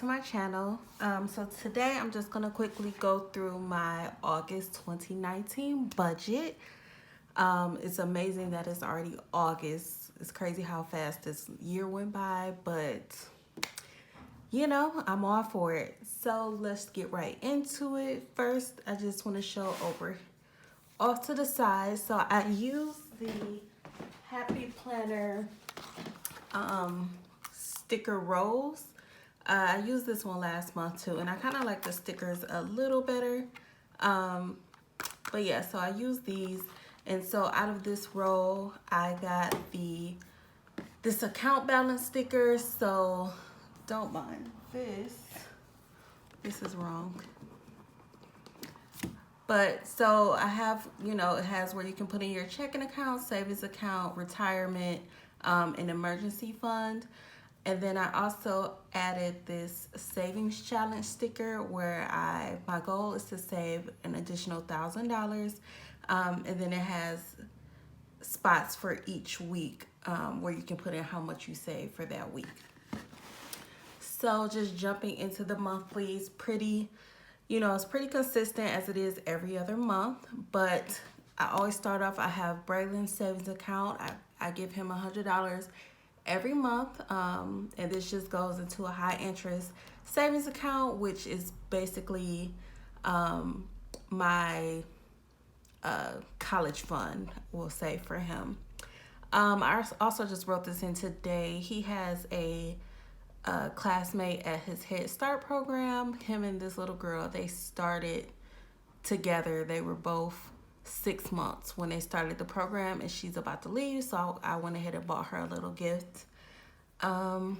to my channel. So today I'm just gonna quickly go through my August 2019 budget. It's amazing that it's already August. It's crazy how fast this year went by, but I'm all for it. So let's get right into it. First, I just want to show over off to the side. So I use the Happy Planner sticker rolls. I used this one last month too, and I kind of like the stickers a little better. But yeah, so I use these, and so out of this roll, I got this account balance sticker. So don't mind this. This is wrong. But so I have, it has where you can put in your checking account, savings account, retirement, an emergency fund. And then I also added this savings challenge sticker where my goal is to save an additional $1,000. And then it has spots for each week where you can put in how much you save for that week. So just jumping into the monthlies, it's pretty consistent as it is every other month, but I always start off, I have Braylon's savings account. I give him $100 every month, and this just goes into a high interest savings account, which is basically my college fund, we'll say, for him. I also just wrote this in today. He has a classmate at his Head Start program. Him and this little girl, they started together. They were both 6 months when they started the program, and she's about to leave, so I went ahead and bought her a little gift. Then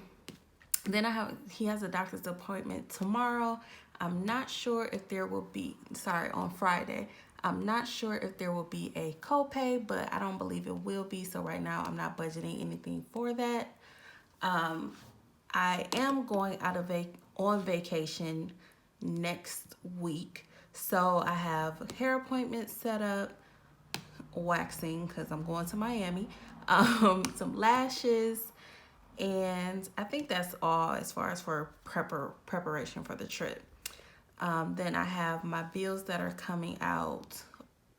he has a doctor's appointment tomorrow. I'm not sure if there will be, on Friday. I'm not sure if there will be a copay, but I don't believe it will be, so right now I'm not budgeting anything for that. I am going on vacation next week. So I have hair appointments set up, waxing because I'm going to Miami, some lashes, and I think that's all as far as for preparation for the trip. Then I have my bills that are coming out.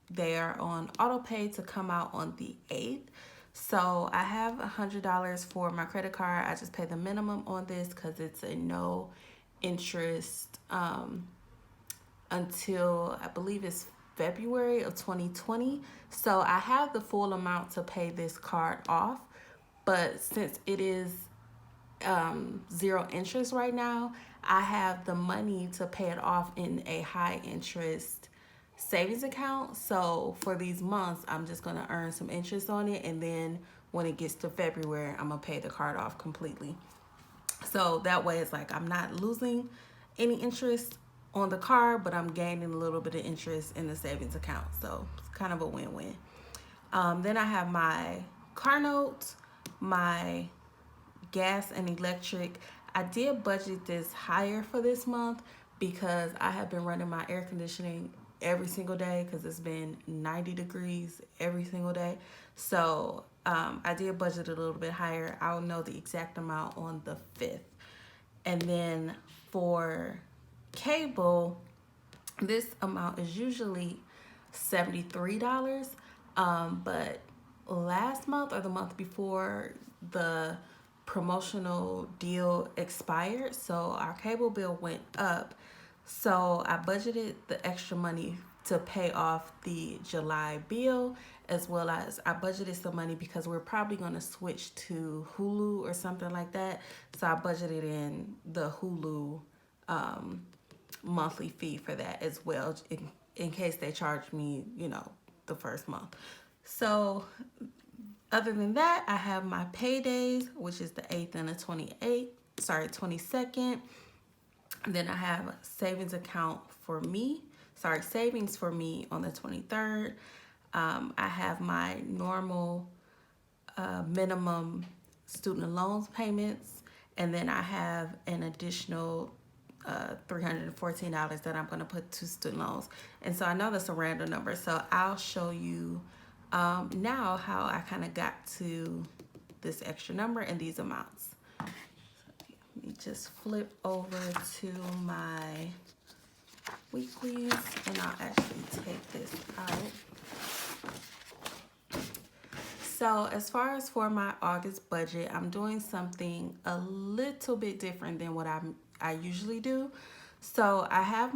They are on auto pay to come out on the 8th. So I have $100 for my credit card. I just pay the minimum on this because it's a no interest until I believe it's February of 2020. So I have the full amount to pay this card off, but since it is zero interest right now, I have the money to pay it off in a high interest savings account. So for these months, I'm just going to earn some interest on it, and then when it gets to February, I'm going to pay the card off completely. So that way it's like I'm not losing any interest on the card, but I'm gaining a little bit of interest in the savings account. So it's kind of a win-win. Then I have my car notes, my gas and electric. I did budget this higher for this month because I have been running my air conditioning every single day because it's been 90 degrees every single day. So I did budget a little bit higher. I'll know the exact amount on the 5th. And then for cable, this amount is usually $73. But last month or the month before, the promotional deal expired, so our cable bill went up. So I budgeted the extra money to pay off the July bill, as well as I budgeted some money because we're probably going to switch to Hulu or something like that. So I budgeted in the Hulu monthly fee for that as well, in case they charge me, the first month. So other than that, I have my paydays, which is the 8th and the 22nd. Then I have savings for me on the 23rd. I have my normal minimum student loans payments, and then I have an additional $314 that I'm going to put to student loans. And so I know that's a random number, so I'll show you now how I kind of got to this extra number and these amounts. Let me just flip over to my weeklies and I'll actually take this out. So as far as for my August budget, I'm doing something a little bit different than what I usually do. So I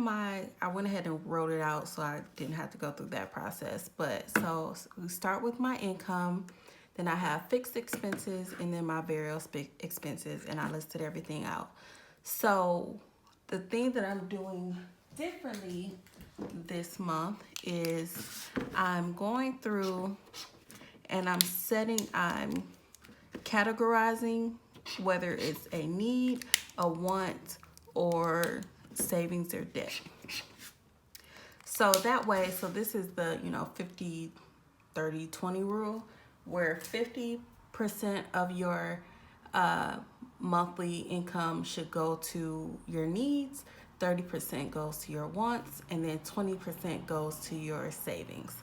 went ahead and wrote it out so I didn't have to go through that process. But so we start with my income, then I have fixed expenses and then my variable expenses, and I listed everything out. So the thing that I'm doing differently this month is I'm going through and I'm categorizing whether it's a need, a want, or savings or debt. So that way, so this is the, 50, 30, 20 rule, where 50% of your monthly income should go to your needs, 30% goes to your wants, and then 20% goes to your savings.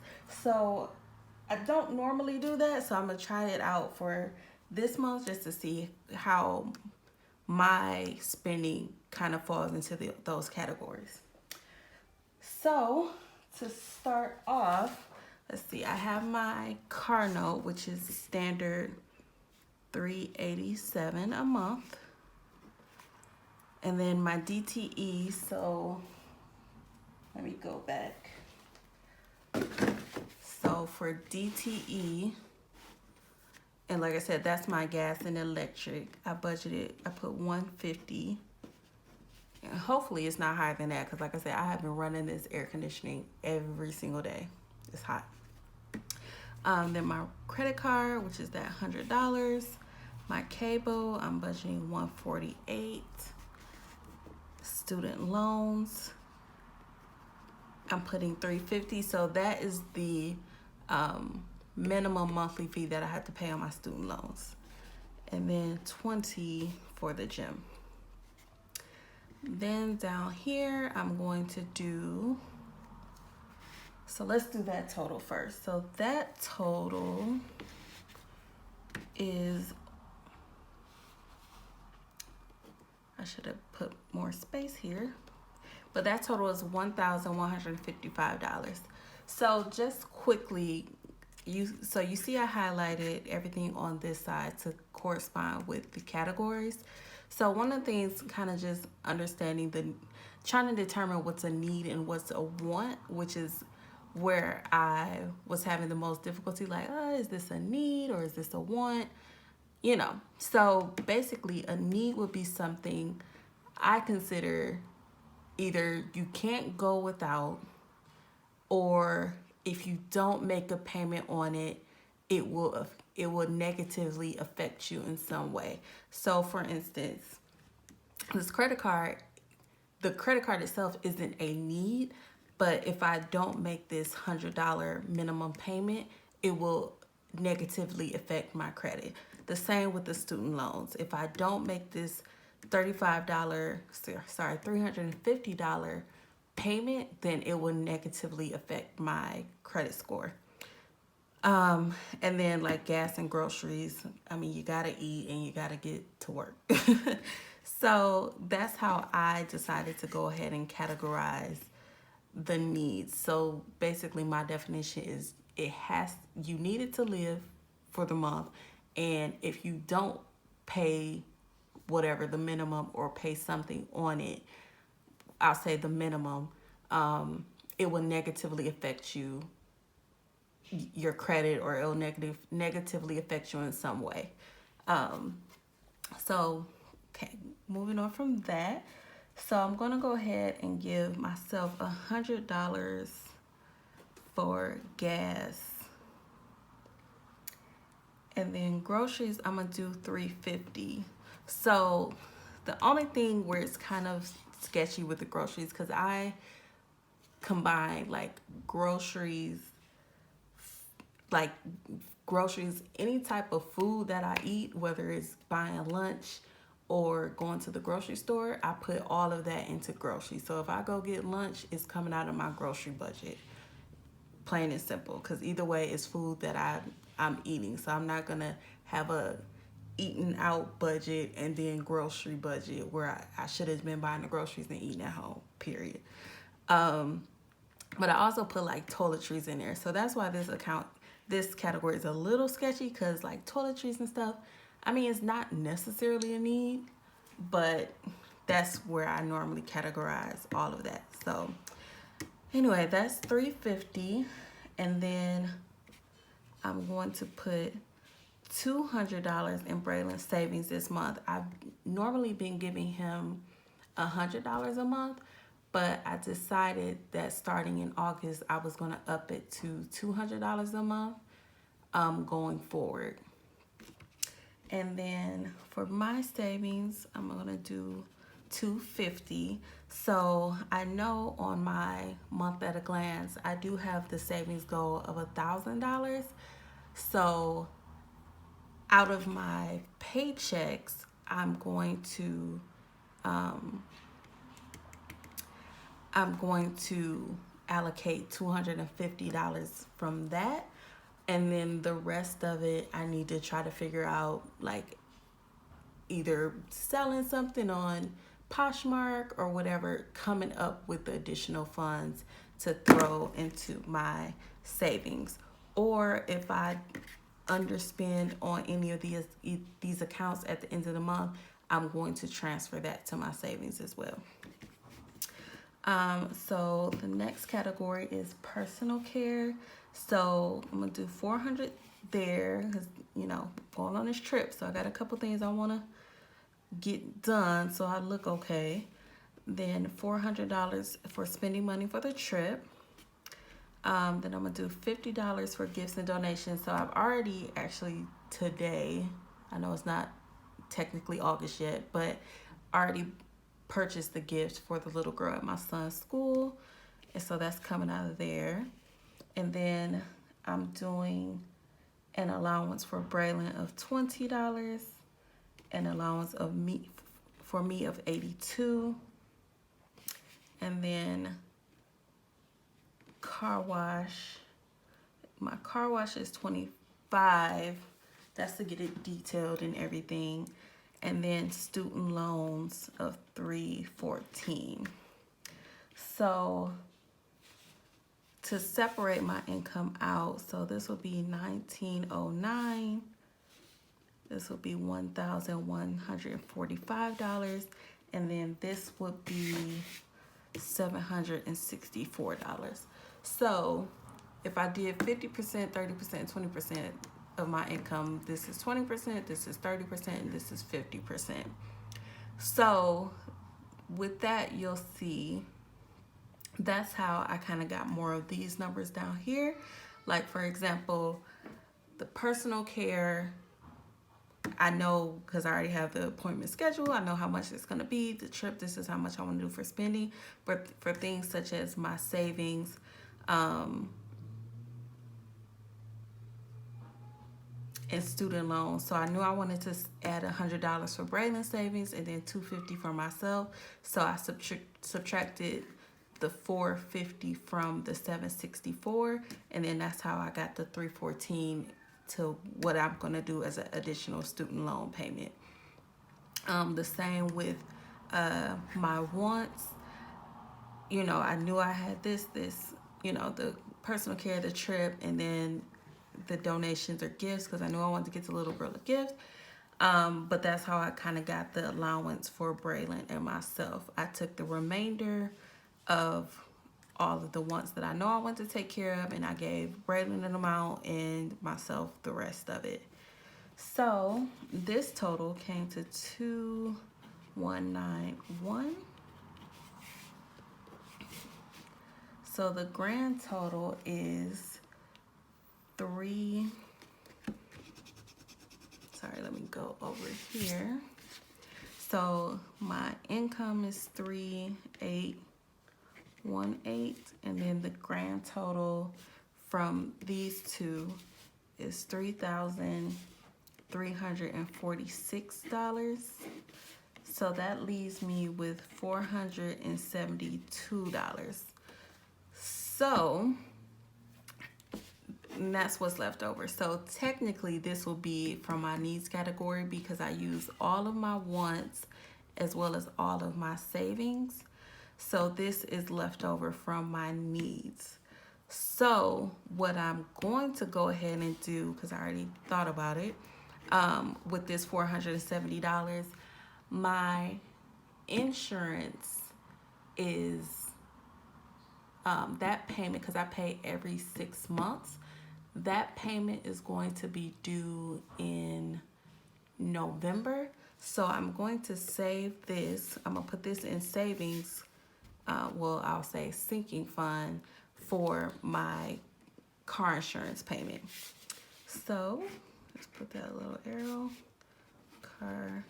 So I don't normally do that, so I'm gonna try it out for this month just to see how my spending kind of falls into those categories. So to start off, let's see, I have my car note, which is standard $387 a month. And then my DTE, so let me go back. So for DTE, and like I said, that's my gas and electric. I put $150. And hopefully it's not higher than that, because like I said, I have been running this air conditioning every single day. It's hot. Then my credit card, which is that $100. My cable, I'm budgeting $148. Student loans, I'm putting $350. So that is the minimum monthly fee that I have to pay on my student loans. And then $20 for the gym. Then down here, I'm going to do, so let's do that total first. So that total is, I should have put more space here, but that total is $1,155. So just quickly, you see I highlighted everything on this side to correspond with the categories. So one of the things, kind of just understanding trying to determine what's a need and what's a want, which is where I was having the most difficulty, like, is this a need or is this a want? So basically a need would be something I consider either you can't go without, or if you don't make a payment on it, it will negatively affect you in some way. So for instance, this credit card, the credit card itself isn't a need, but if I don't make this $100 minimum payment, it will negatively affect my credit. The same with the student loans. If I don't make this $350 payment, then it will negatively affect my credit score. And then like gas and groceries, I mean, you gotta eat and you gotta get to work. So that's how I decided to go ahead and categorize the needs. So basically my definition is you need it to live for the month. And if you don't pay whatever the minimum or pay something on it, I'll say the minimum, it will negatively affect your credit, or it'll negatively affect you in some way. So, okay, moving on from that. So I'm gonna go ahead and give myself $100 for gas. And then groceries, I'm gonna do $350. So the only thing where it's kind of sketchy with the groceries, because I combine groceries, any type of food that I eat, whether it's buying lunch or going to the grocery store, I put all of that into groceries. So if I go get lunch, it's coming out of my grocery budget, plain and simple, because either way it's food that I'm eating. So I'm not gonna have a eating out budget and then grocery budget where I should have been buying the groceries and eating at home, period. Um, but I also put like toiletries in there. So that's why this category is a little sketchy because like toiletries and stuff, I mean, it's not necessarily a need, but that's where I normally categorize all of that. So anyway, that's $350. And then I'm going to put $200 in Braylon savings this month. I've normally been giving him $100 a month, but I decided that starting in August, I was going to up it to $200 a month going forward. And then for my savings, I'm going to do $250. So I know on my month at a glance, I do have the savings goal of $1,000. So out of my paychecks, I'm going to allocate $250 from that, and then the rest of it I need to try to figure out, like either selling something on Poshmark or whatever, coming up with the additional funds to throw into my savings. Or if I underspend on any of these accounts at the end of the month, I'm going to transfer that to my savings as well. So the next category is personal care. So I'm gonna do 400 there because, you know, going on this trip. So I got a couple things I want to get done so I look okay. Then $400 for spending money for the trip. Then I'm gonna do $50 for gifts and donations. So I've already actually today, I know it's not technically August yet, but already purchased the gift for the little girl at my son's school. And so that's coming out of there. And then I'm doing an allowance for Braylon of $20, an allowance of me for me of $82, and then car wash. My car wash is $25. That's to get it detailed and everything. And then student loans of $314. So to separate my income out, so this will be $1,909. This will be $1,145, and then this would be $764. So if I did 50%, 30%, 20% of my income, this is 20%, this is 30%, and this is 50%. So with that, you'll see that's how I kind of got more of these numbers down here. Like, for example, the personal care, I know because I already have the appointment schedule. I know how much it's going to be. The trip, this is how much I want to do for spending. But for things such as my savings, and student loans. So I knew I wanted to add $100 for Braylon savings and then $250 for myself. So I subtracted the $450 from the $764, and then that's how I got the $314 to what I'm going to do as an additional student loan payment. The same with my wants. You know, I knew I had this, you know, the personal care, the trip, and then the donations or gifts, because I knew I wanted to get the little girl a gift. But that's how I kind of got the allowance for Braylon and myself. I took the remainder of all of the wants that I know I want to take care of, and I gave Braylon an amount and myself the rest of it. So this total came to $2,191. So the grand total is let me go over here. So my income is 3,818, and then the grand total from these two is $3,346. So that leaves me with $472. So And that's what's left over. So technically this will be from my needs category because I use all of my wants as well as all of my savings. So this is left over from my needs. So what I'm going to go ahead and do, because I already thought about it, with this $470, my insurance is that payment, because I pay every 6 months, that payment is going to be due in November. So I'm going to save this. I'm going to put this in savings. Well, I'll say sinking fund for my car insurance payment. So let's put that little arrow. Car.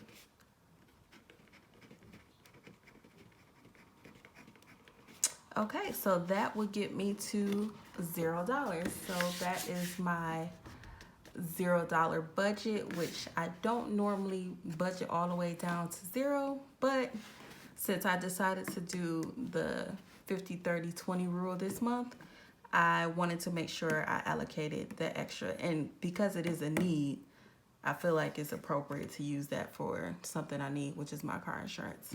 Okay, so that would get me to $0. So that is my $0 budget, which I don't normally budget all the way down to zero, but since I decided to do the 50-30-20 rule this month, I wanted to make sure I allocated the extra, and because it is a need, I feel like it's appropriate to use that for something I need, which is my car insurance.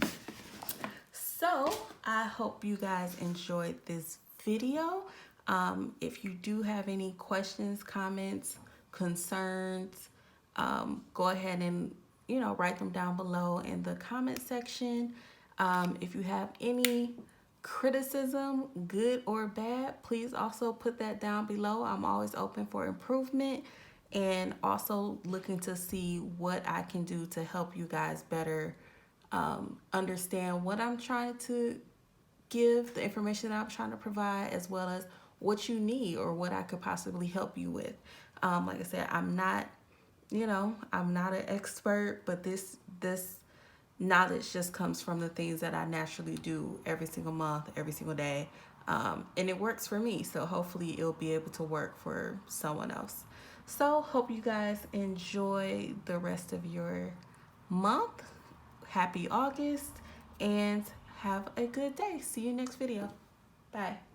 So I hope you guys enjoyed this video. If you do have any questions, comments, concerns, go ahead and write them down below in the comment section. If you have any criticism, good or bad, please also put that down below. I'm always open for improvement and also looking to see what I can do to help you guys better understand what I'm trying to give, the information that I'm trying to provide, as well as what you need or what I could possibly help you with. Like I said, I'm not an expert, but this knowledge just comes from the things that I naturally do every single month, every single day. And it works for me. So hopefully it'll be able to work for someone else. So hope you guys enjoy the rest of your month. Happy August and have a good day. See you next video. Bye.